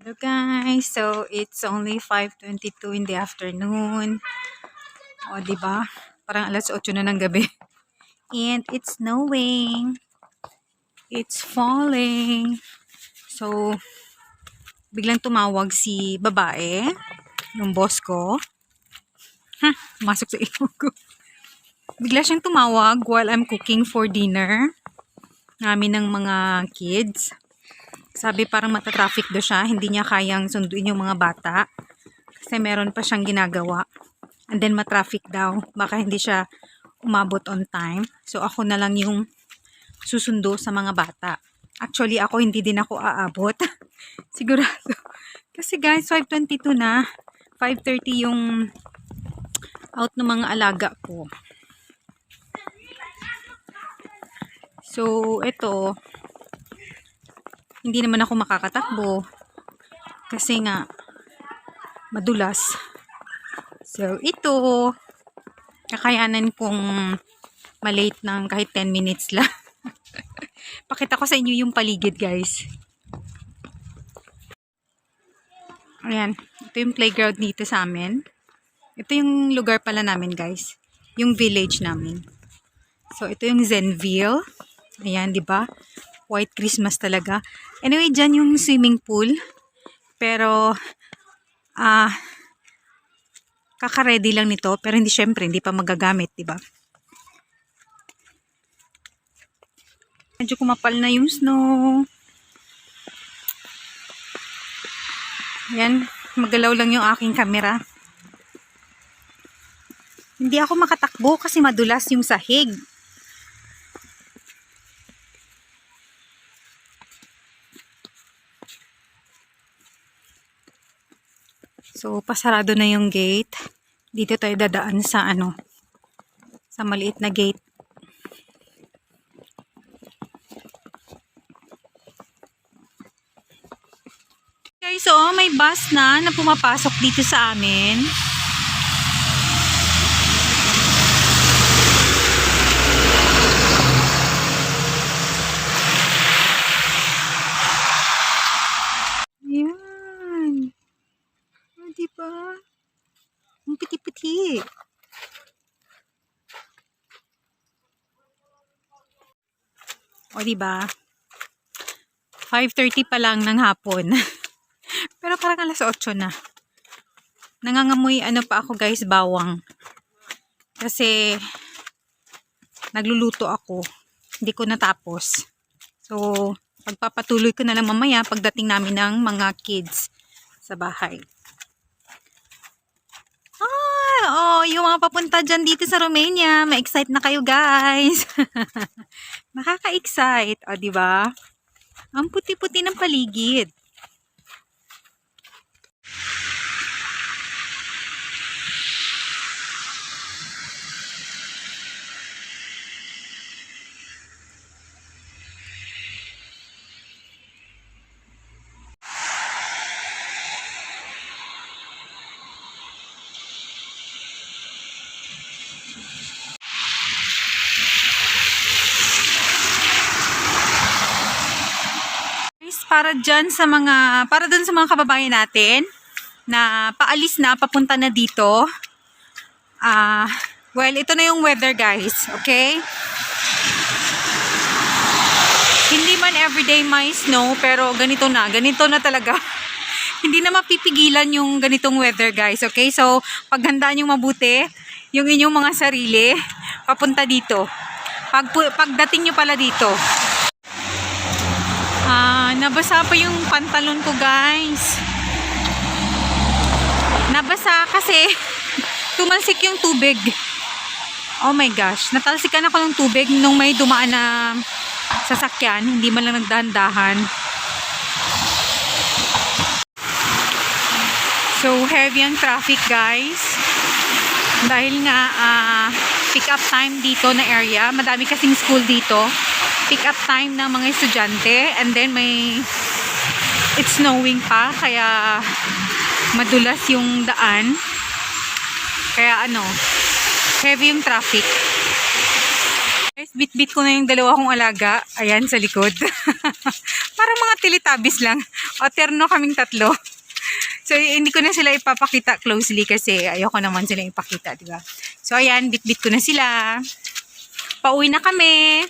Hello guys, so it's only 5:22 in the afternoon. O, di ba? Parang alas 8 na ng gabi. And it's snowing. It's falling. So, biglang tumawag si babae, yung boss ko. Masok sa ilong ko. Bigla siyang tumawag while I'm cooking for dinner namin ng mga kids. Sabi parang matatraffic daw siya. Hindi niya kayang sunduin yung mga bata. Kasi meron pa siyang ginagawa. And then matraffic daw. Baka hindi siya umabot on time. So ako na lang yung susundo sa mga bata. Actually ako hindi din ako aabot. Sigurado. Kasi guys 5:22 na. 5:30 yung out ng mga alaga ko. So ito, hindi naman ako makakatakbo kasi nga madulas. So ito, kakayanan kong malate ng kahit 10 minutes lang. Pakita ko sa inyo yung paligid guys. Ayan, ito yung playground dito sa amin. Ito yung lugar pala namin guys, yung village namin. So ito yung Zenville. Ayan, di ba? White Christmas talaga. Anyway, dyan yung swimming pool. Pero, kaka-ready lang nito. Pero hindi, syempre, hindi pa magagamit, di ba? Medyo kumapal na yung snow. Ayan, magalaw lang yung aking camera. Hindi ako makatakbo kasi madulas yung sahig. So, pasarado na yung gate. Dito tayo dadaan sa sa maliit na gate. Guys, so may bus na pumapasok dito sa amin. Ayan. Diba? Ang piti-piti. O diba? 5:30 pa lang ng hapon. Pero parang alas 8 na. Nangangamoy pa ako guys, bawang. Kasi nagluluto ako. Hindi ko natapos. So, pagpapatuloy ko na lang mamaya pagdating namin ng mga kids sa bahay. Oh, yung mga papunta dyan dito sa Romania, ma-excite na kayo guys. Nakaka-excite, o diba? Ang puti-puti ng paligid. Para dyan sa mga, para dun sa mga kababayan natin na paalis na, papunta na dito. Well, ito na yung weather guys, okay? Hindi man everyday may snow, pero ganito na talaga. Hindi na mapipigilan yung ganitong weather guys, okay? So, paghandaan yung mabuti, yung inyong mga sarili, papunta dito. Pagdating nyo pala dito. Nabasa pa yung pantalon ko guys. Nabasa kasi tumalsik yung tubig. Oh my gosh, natalsikan ako ng tubig nung may dumaan na sasakyan, hindi man lang nagdahan-dahan. So heavy ang traffic guys. Dahil nga pick up time dito na area, madami kasing school dito. Pick up time ng mga estudyante, and then it's snowing pa, kaya madulas yung daan, kaya heavy yung traffic guys. Bit-bit ko na yung dalawa kong alaga, ayan sa likod. Para parang mga Teletubbies lang. O, terno kaming tatlo. So, hindi ko na sila ipapakita closely kasi ayoko naman sila ipakita, diba? So, ayan, bit-bit ko na sila. Pauwi na kami.